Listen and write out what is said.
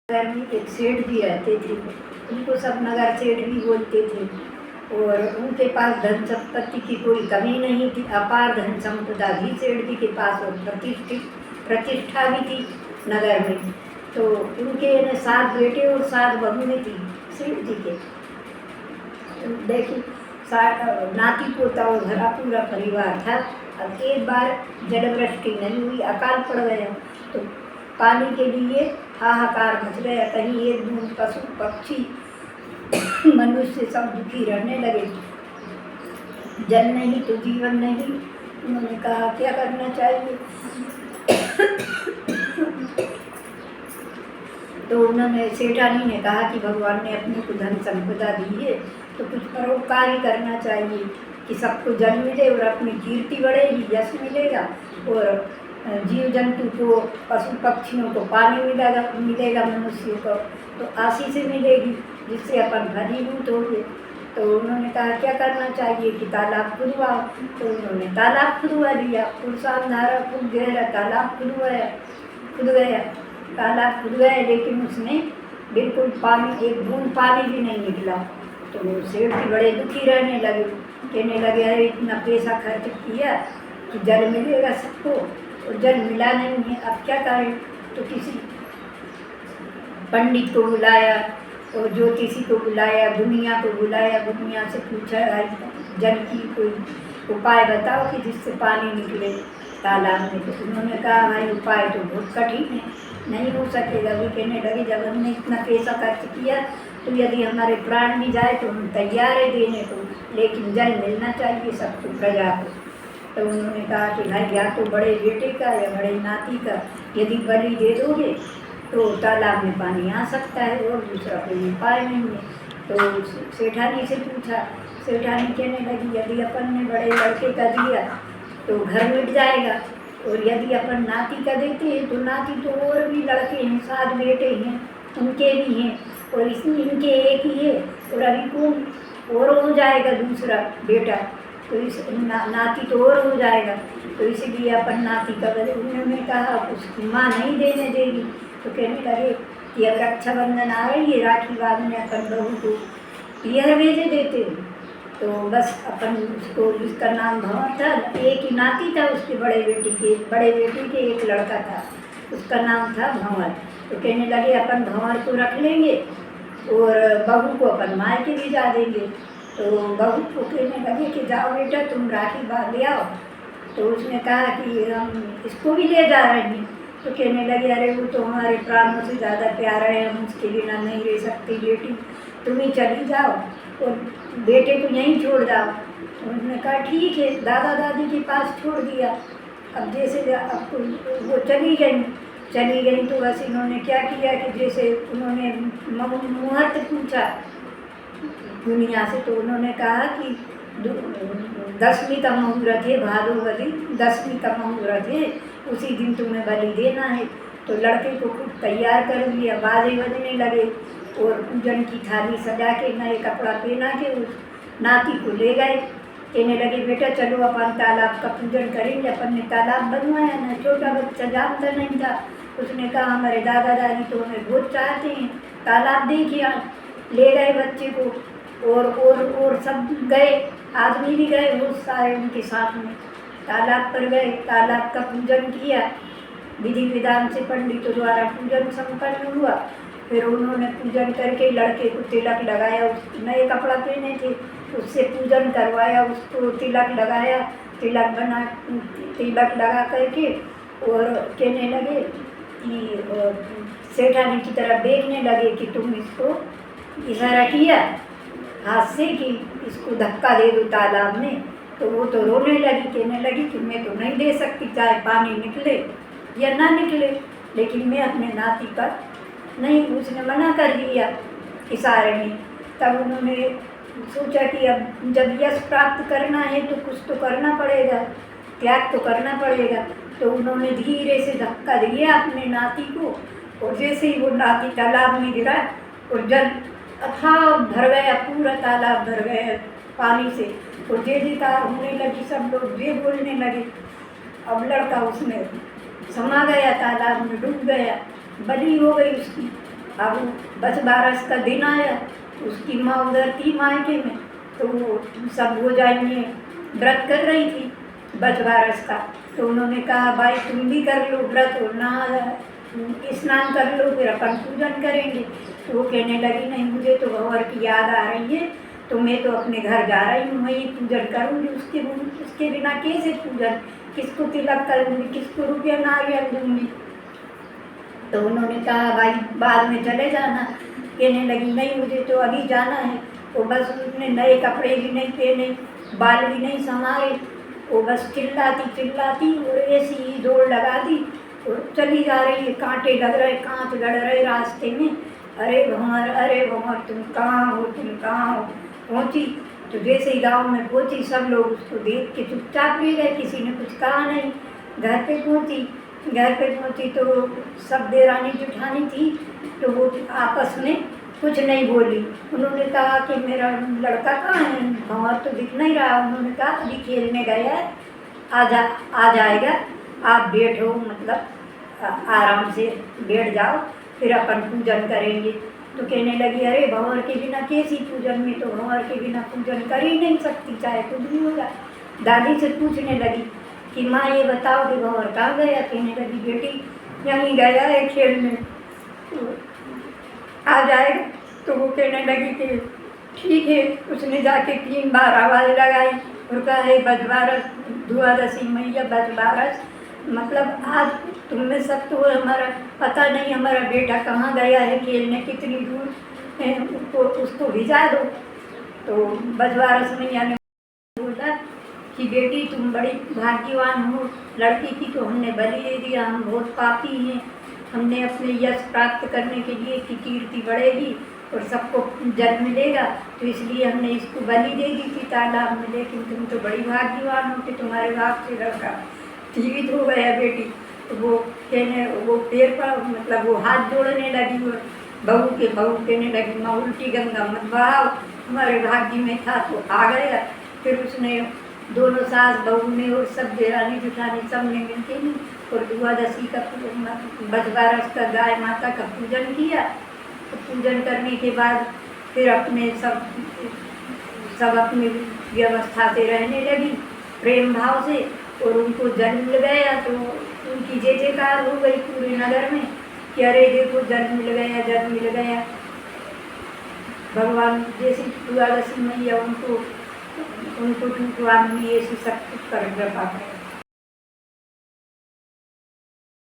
नगर में एक सेठ जी रहते थे। उनको सब नगर सेठ भी बोलते थे और उनके पास धन संपत्ति की कोई कमी नहीं थी। अपार धन संपदा भी सेठ जी के पास और प्रतिष्ठा भी थी नगर में। तो उनके 7 बेटे और 7 बहुएं थी सेठ जी के। तो देखिए नाती पोता और भरा पूरा परिवार था। अब एक बार जलवृष्टि नहीं हुई, अकाल पड़ गया तो पानी के लिए हाहाकार मच गया। कहीं एक बूंद पशु पक्षी मनुष्य सब दुखी रहने लगे। जल नहीं तो जीवन नहीं। उन्होंने कहा क्या करना चाहिए। तो उन्होंने सेठानी ने कहा कि भगवान ने अपने को धन संपदा दी है तो कुछ परोपकार ही करना चाहिए कि सबको जल मिले और अपनी कीर्ति बढ़ेगी, यश मिलेगा और जीव जंतु को, पशु पक्षियों को पानी मिलेगा मनुष्यों को तो आशीष मिलेगी जिससे अपन फलीभूत होंगे। तो उन्होंने कहा क्या करना चाहिए कि तालाब खुदवाओ। तो उन्होंने तालाब खुदवा दिया। पुरसान धारा खूब गहरा तालाब खुद गया तालाब खुद गया, लेकिन उसमें बिल्कुल पानी, एक बूंद पानी भी नहीं निकला। तो सेठ जी बड़े दुखी रहने लगे, कहने लगे अरे इतना पैसा खर्च किया कि जल मिलेगा सबको और जल मिला नहीं है, अब क्या करें। तो किसी पंडित को बुलाया और ज्योतिषी को बुलाया, दुनिया को बुलाया, दुनिया से पूछा जल की कोई उपाय बताओ कि जिससे पानी निकले तालाब में। तो उन्होंने कहा भाई उपाय तो बहुत कठिन है, नहीं हो सकेगा। वो कहने लगे जब हमने इतना पैसा खर्च किया तो यदि हमारे प्राण भी जाए तो हम तैयार है देने को, लेकिन जल मिलना चाहिए सबको, प्रजा को। तो उन्होंने कहा कि भाई या तो बड़े बेटे का या बड़े नाती का यदि बलि दे दोगे तो तालाब में पानी आ सकता है और दूसरा कोई उपाय नहीं है। तो सेठानी से पूछा। सेठानी कहने लगी यदि अपन ने बड़े लड़के का दिया तो घर मिट जाएगा और यदि अपन नाती का देते हैं तो नाती तो और भी लड़के हैं, 7 बेटे हैं, उनके भी हैं और इसमें इनके एक ही है और अभी कौन और हो जाएगा दूसरा बेटा, तो इस नाती तो और हो जाएगा। तो इसलिए अपन नाती का बदले। उन्होंने कहा उसकी माँ नहीं देने देगी। तो कहने लगे कि अब रक्षाबंधन आ रही है, राखी बांधने अपन बहू को पियर भेजे देते हैं। तो बस अपन उसको, जिसका नाम भंवर था, एक ही नाती था उसके बड़े बेटे के एक लड़का था, उसका नाम था भंवर। तो कहने लगे अपन भंवर को रख लेंगे और बहू को अपन मायके भिजा देंगे। तो बहू को कहने लगे कि जाओ बेटा तुम राखी बांध ले आओ। तो उसने कहा कि हम इसको भी ले जा रहे हैं। तो कहने लगे अरे वो तो हमारे प्राणों से ज़्यादा प्यारा है, हम उसके बिना नहीं रह सकते, बेटी तुम ही चली जाओ और बेटे को यहीं छोड़ जाओ। तो उसने कहा ठीक है, दादा दादी के पास छोड़ दिया। अब जैसे अब वो चली गई तो बस इन्होंने क्या किया कि जैसे उन्होंने मुहूर्त पूछा दुनिया से, तो उन्होंने कहा कि 10वीं का मुहूर्त है, भादोवदी 10वीं का मुहूर्त है, उसी दिन तुम्हें बलि देना है। तो लड़के को खूब तैयार कर लिया, बाजे बजने लगे और पूजन की थाली सजा के नए कपड़ा पहना के उस नाती को ले गए। कहने लगे बेटा चलो अपन तालाब का पूजन करेंगे। अपन ने तालाब बनवाया ना, छोटा बच्चा जानता नहीं था। उसने कहा हमारे दादा दादी तो हमें बहुत चाहते हैं, तालाब देखिए। ले गए बच्चे को और सब गए, आदमी भी गए बहुत सारे उनके साथ में। तालाब पर गए, तालाब का पूजन किया, विधि विधान से पंडितों द्वारा पूजन संपन्न हुआ। फिर उन्होंने पूजन करके लड़के को तिलक लगाया, उस नए कपड़ा पहने थे उससे पूजन करवाया, उसको तिलक लगाया, तिलक लगा करके और कहने लगे कि सेठानी की तरफ देखने लगे कि तुम इसको इशारा किया हाथ से कि इसको धक्का दे दो तालाब में। तो वो तो रोने लगी, कहने लगी कि मैं तो नहीं दे सकती, चाहे पानी निकले या ना निकले, लेकिन मैं अपने नाती का नहीं। उसने मना कर दिया इशारे में। तब उन्होंने सोचा कि अब जब यश प्राप्त करना है तो कुछ तो करना पड़ेगा, त्याग तो करना पड़ेगा। तो उन्होंने धीरे से धक्का दिया अपने नाती को और जैसे ही वो नाती तालाब में गिरा और जल अथाह भर गया, पूरा तालाब भर गया पानी से और जय जयकार होने लगी, सब लोग जय बोलने लगे। अब लड़का उसमें समा गया, तालाब में डूब गया, बलि हो गई उसकी। अब 10 बारस का दिन आया, उसकी माँ उधर थी मायके में, तो वो सब हो जाएंगे, व्रत कर रही थी 10 बारस का। तो उन्होंने कहा भाई तुम भी कर लो व्रत, और ना स्नान कर लो, फिर अपन पूजन करेंगे। तो वो कहने लगी नहीं, मुझे तो भंवर की याद आ रही है, तो मैं तो अपने घर जा रही हूँ, वहीं पूजन करूँगी, उसके बिना कैसे पूजन, किसको तिलक करूँगी, किसको रुपया नारियल दूँगी। तो उन्होंने कहा भाई बाद में चले जाना। कहने लगी नहीं, मुझे तो अभी जाना है। वो बस उसने नए कपड़े भी नहीं पहने, बाल भी नहीं संवारे, वो बस चिल्लाती चिल्लाती और ऐसी ही दौड़ लगा दी और चली जा रही है। कांटे लग रहे, कांच गड़ रहे रास्ते में। अरे भंवर तुम कहाँ हो, तुम कहाँ हो। पहुँची तो जैसे ही गाँव में पहुँची, सब लोग उसको देख के चुपचाप ले गए, किसी ने कुछ कहा नहीं। घर पे पहुँची तो सब देरानी जेठानी थी, तो वो आपस में कुछ नहीं बोली। उन्होंने कहा कि मेरा लड़का कहाँ है, भंवर तो दिख नहीं रहा। उन्होंने कहा अभी खेलने गया है, आ जाएगा, आप बैठो, मतलब आराम से बैठ जाओ, फिर अपन पूजन करेंगे। तो कहने लगी अरे भंवर के बिना कैसी पूजन, में तो भंवर के बिना पूजन कर ही नहीं सकती, चाहे कुछ भी होगा। दादी से पूछने लगी कि माँ ये बताओ कि भंवर कहाँ गया। कहने लगी बेटी यहीं गया है खेलने, तो आ जाएगा। तो वो कहने लगी कि ठीक है। उसने जाके 3 बार आवाज़ लगाई और कहा है 10 बारस, द्वादशी मैया 10 बारस, मतलब आज तुम में सब तो हमारा पता नहीं, हमारा बेटा कहाँ गया है खेलने, कितनी दूर है, उसको भिजा दो। तो 10 बारस मैया ने बोला कि बेटी तुम बड़ी भाग्यवान हो, लड़की की तो हमने बलि दे दिया, हम बहुत पापी हैं, हमने अपने यश प्राप्त करने के लिए कि कीर्ति बढ़ेगी और सबको जन्म मिलेगा, तो इसलिए हमने इसको बलि दे दी थी तालाब में। लेकिन तुम तो बड़ी भाग्यवान हो कि तुम्हारे बाप से लड़का जीवित हो गया बेटी। तो वो पैर पर, मतलब वो हाथ जोड़ने लगी और बहू कहने लगी माँ उल्टी गंगा मत बहाओ, हमारे भाग्य में था तो आ गया। फिर उसने दोनों सास बहू ने और सब देरानी जेठानी सब ने मिलके ली और द्वादशी का 10 बारस का गाय माता का पूजन किया। तो पूजन करने के बाद फिर अपने सब अपनी व्यवस्था से रहने लगी प्रेम भाव से, और उनको जन्म मिल गया। तो उनकी जय जयकार हो गई पूरे नगर में कि अरे देखो जन्म मिल गया। भगवान जैसी द्वादशी मैया उनको टूटवान में ऐसी सब कुछ कर पाते।